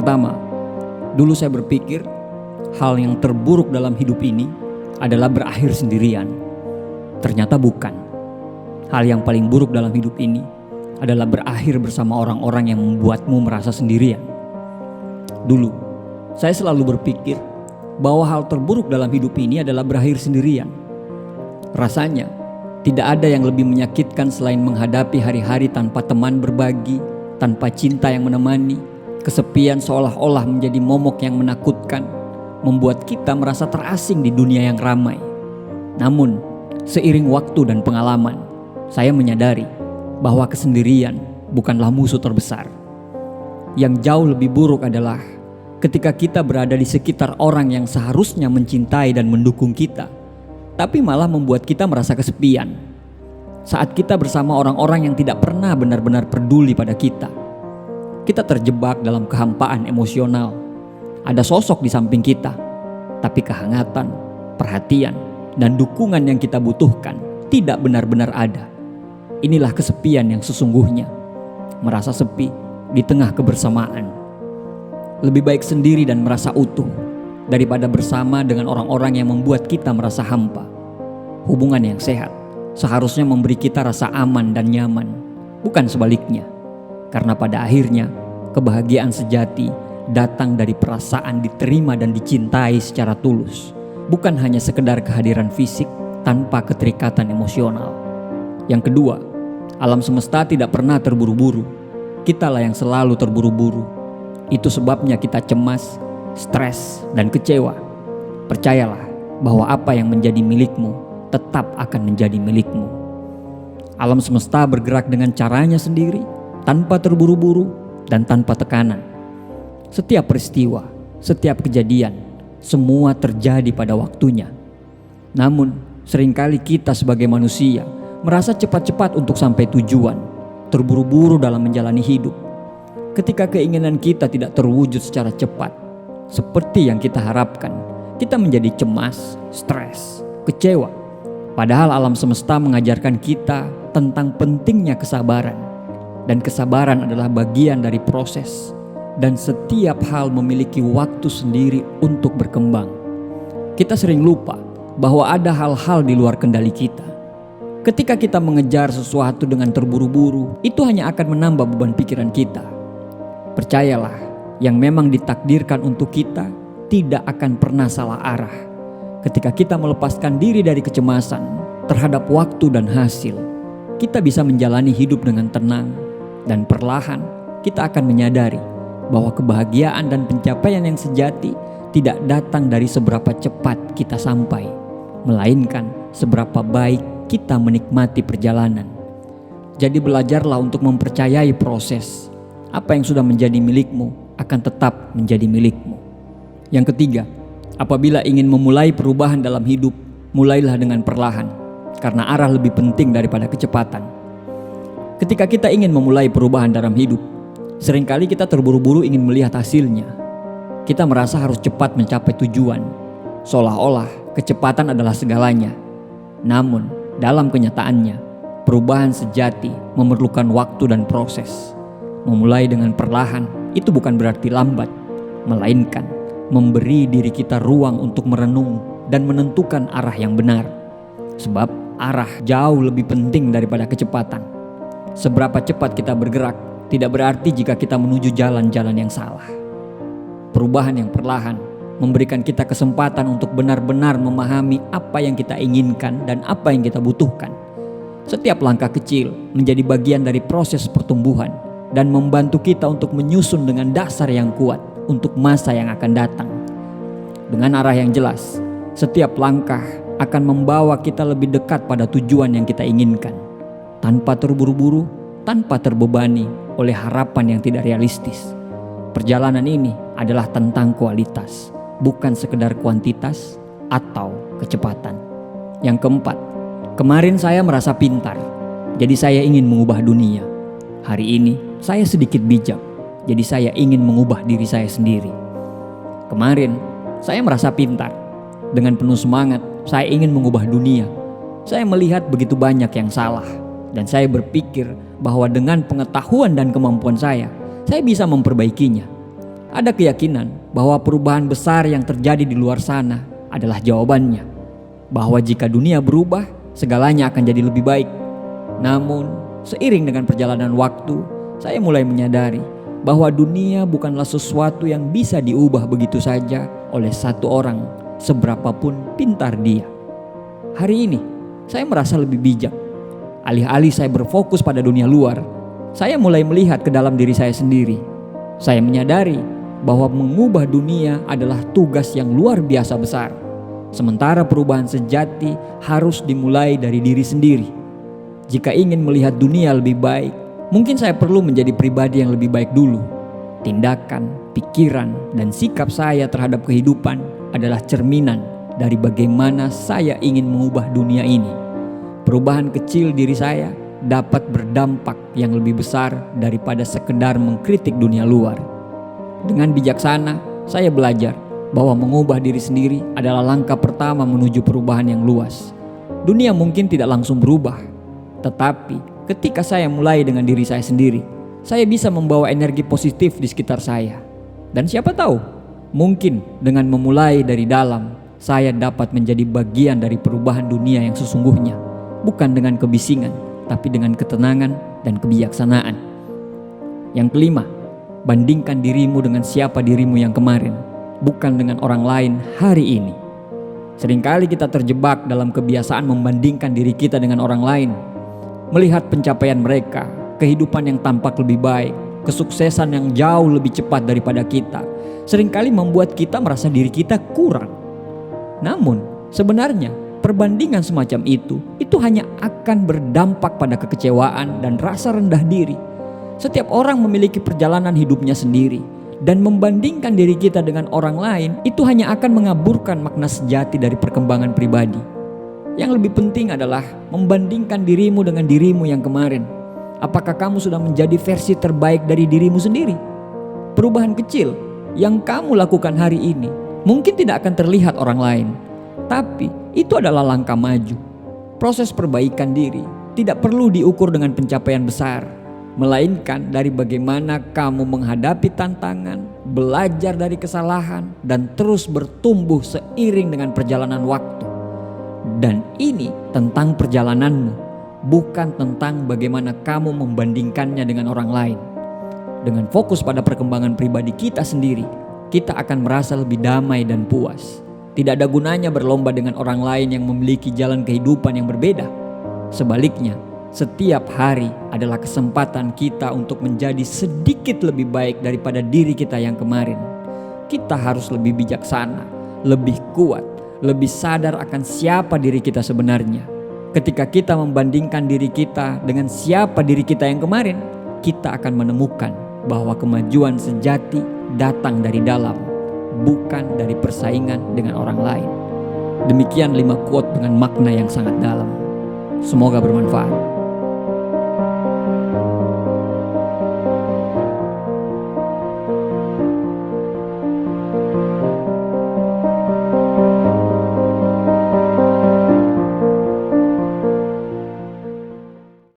pertama, dulu saya berpikir hal yang terburuk dalam hidup ini adalah berakhir sendirian. Ternyata bukan. Hal yang paling buruk dalam hidup ini adalah berakhir bersama orang-orang yang membuatmu merasa sendirian. Dulu, saya selalu berpikir bahwa hal terburuk dalam hidup ini adalah berakhir sendirian. Rasanya, tidak ada yang lebih menyakitkan selain menghadapi hari-hari tanpa teman berbagi, tanpa cinta yang menemani. Kesepian seolah-olah menjadi momok yang menakutkan, membuat kita merasa terasing di dunia yang ramai. Namun, seiring waktu dan pengalaman, saya menyadari bahwa kesendirian bukanlah musuh terbesar. Yang jauh lebih buruk adalah ketika kita berada di sekitar orang yang seharusnya mencintai dan mendukung kita, tapi malah membuat kita merasa kesepian. Saat kita bersama orang-orang yang tidak pernah benar-benar peduli pada kita, kita terjebak dalam kehampaan emosional. Ada sosok di samping kita, tapi kehangatan, perhatian, dan dukungan yang kita butuhkan tidak benar-benar ada. Inilah kesepian yang sesungguhnya, merasa sepi di tengah kebersamaan. Lebih baik sendiri dan merasa utuh daripada bersama dengan orang-orang yang membuat kita merasa hampa. Hubungan yang sehat seharusnya memberi kita rasa aman dan nyaman, bukan sebaliknya. Karena pada akhirnya, kebahagiaan sejati datang dari perasaan diterima dan dicintai secara tulus, bukan hanya sekedar kehadiran fisik tanpa keterikatan emosional. Yang kedua, alam semesta tidak pernah terburu-buru. Kitalah yang selalu terburu-buru. Itu sebabnya kita cemas, stres, dan kecewa. Percayalah bahwa apa yang menjadi milikmu tetap akan menjadi milikmu. Alam semesta bergerak dengan caranya sendiri, tanpa terburu-buru dan tanpa tekanan. Setiap peristiwa, setiap kejadian, semua terjadi pada waktunya. Namun, seringkali kita sebagai manusia merasa cepat-cepat untuk sampai tujuan, terburu-buru dalam menjalani hidup. Ketika keinginan kita tidak terwujud secara cepat, seperti yang kita harapkan, kita menjadi cemas, stres, kecewa. Padahal alam semesta mengajarkan kita tentang pentingnya kesabaran. Dan kesabaran adalah bagian dari proses. Dan setiap hal memiliki waktu sendiri untuk berkembang. Kita sering lupa bahwa ada hal-hal di luar kendali kita. Ketika kita mengejar sesuatu dengan terburu-buru, itu hanya akan menambah beban pikiran kita. Percayalah, yang memang ditakdirkan untuk kita tidak akan pernah salah arah. Ketika kita melepaskan diri dari kecemasan terhadap waktu dan hasil, kita bisa menjalani hidup dengan tenang. Dan perlahan kita akan menyadari bahwa kebahagiaan dan pencapaian yang sejati tidak datang dari seberapa cepat kita sampai, melainkan seberapa baik kita menikmati perjalanan. Jadi belajarlah untuk mempercayai proses. Apa yang sudah menjadi milikmu akan tetap menjadi milikmu. Yang ketiga, apabila ingin memulai perubahan dalam hidup, mulailah dengan perlahan, karena arah lebih penting daripada kecepatan. Ketika kita ingin memulai perubahan dalam hidup, seringkali kita terburu-buru ingin melihat hasilnya. Kita merasa harus cepat mencapai tujuan, seolah-olah kecepatan adalah segalanya. Namun, dalam kenyataannya, perubahan sejati memerlukan waktu dan proses. Memulai dengan perlahan itu bukan berarti lambat, melainkan memberi diri kita ruang untuk merenung dan menentukan arah yang benar. Sebab arah jauh lebih penting daripada kecepatan. Seberapa cepat kita bergerak tidak berarti jika kita menuju jalan-jalan yang salah. Perubahan yang perlahan memberikan kita kesempatan untuk benar-benar memahami apa yang kita inginkan dan apa yang kita butuhkan. Setiap langkah kecil menjadi bagian dari proses pertumbuhan dan membantu kita untuk menyusun dengan dasar yang kuat untuk masa yang akan datang. Dengan arah yang jelas, setiap langkah akan membawa kita lebih dekat pada tujuan yang kita inginkan. Tanpa terburu-buru, tanpa terbebani oleh harapan yang tidak realistis. Perjalanan ini adalah tentang kualitas, bukan sekedar kuantitas atau kecepatan. Yang keempat, kemarin saya merasa pintar, jadi saya ingin mengubah dunia. Hari ini saya sedikit bijak, jadi saya ingin mengubah diri saya sendiri. Kemarin saya merasa pintar, dengan penuh semangat saya ingin mengubah dunia. Saya melihat begitu banyak yang salah. Dan saya berpikir bahwa dengan pengetahuan dan kemampuan saya bisa memperbaikinya. Ada keyakinan bahwa perubahan besar yang terjadi di luar sana adalah jawabannya. Bahwa jika dunia berubah, segalanya akan jadi lebih baik. Namun, seiring dengan perjalanan waktu, saya mulai menyadari bahwa dunia bukanlah sesuatu yang bisa diubah begitu saja oleh satu orang, seberapapun pintar dia. Hari ini, saya merasa lebih bijak. Alih-alih saya berfokus pada dunia luar, saya mulai melihat ke dalam diri saya sendiri. Saya menyadari bahwa mengubah dunia adalah tugas yang luar biasa besar. Sementara perubahan sejati harus dimulai dari diri sendiri. Jika ingin melihat dunia lebih baik, mungkin saya perlu menjadi pribadi yang lebih baik dulu. Tindakan, pikiran, dan sikap saya terhadap kehidupan adalah cerminan dari bagaimana saya ingin mengubah dunia ini. Perubahan kecil diri saya dapat berdampak yang lebih besar daripada sekedar mengkritik dunia luar. Dengan bijaksana, saya belajar bahwa mengubah diri sendiri adalah langkah pertama menuju perubahan yang luas. Dunia mungkin tidak langsung berubah, tetapi ketika saya mulai dengan diri saya sendiri, saya bisa membawa energi positif di sekitar saya. Dan siapa tahu, mungkin dengan memulai dari dalam, saya dapat menjadi bagian dari perubahan dunia yang sesungguhnya. Bukan dengan kebisingan, tapi dengan ketenangan dan kebijaksanaan. Yang kelima, bandingkan dirimu dengan siapa dirimu yang kemarin, bukan dengan orang lain hari ini. Seringkali kita terjebak dalam kebiasaan membandingkan diri kita dengan orang lain. Melihat pencapaian mereka, kehidupan yang tampak lebih baik, kesuksesan yang jauh lebih cepat daripada kita, seringkali membuat kita merasa diri kita kurang. Namun, sebenarnya perbandingan semacam itu hanya akan berdampak pada kekecewaan dan rasa rendah diri. Setiap orang memiliki perjalanan hidupnya sendiri, dan membandingkan diri kita dengan orang lain itu hanya akan mengaburkan makna sejati dari perkembangan pribadi. Yang lebih penting adalah membandingkan dirimu dengan dirimu yang kemarin. Apakah kamu sudah menjadi versi terbaik dari dirimu sendiri? Perubahan kecil yang kamu lakukan hari ini mungkin tidak akan terlihat orang lain, tapi itu adalah langkah maju. Proses perbaikan diri tidak perlu diukur dengan pencapaian besar, melainkan dari bagaimana kamu menghadapi tantangan, belajar dari kesalahan, dan terus bertumbuh seiring dengan perjalanan waktu. Dan ini tentang perjalananmu, bukan tentang bagaimana kamu membandingkannya dengan orang lain. Dengan fokus pada perkembangan pribadi kita sendiri, kita akan merasa lebih damai dan puas. Tidak ada gunanya berlomba dengan orang lain yang memiliki jalan kehidupan yang berbeda. Sebaliknya, setiap hari adalah kesempatan kita untuk menjadi sedikit lebih baik daripada diri kita yang kemarin. Kita harus lebih bijaksana, lebih kuat, lebih sadar akan siapa diri kita sebenarnya. Ketika kita membandingkan diri kita dengan siapa diri kita yang kemarin, kita akan menemukan bahwa kemajuan sejati datang dari dalam, bukan dari persaingan dengan orang lain. Demikian 5 quote dengan makna yang sangat dalam. Semoga bermanfaat.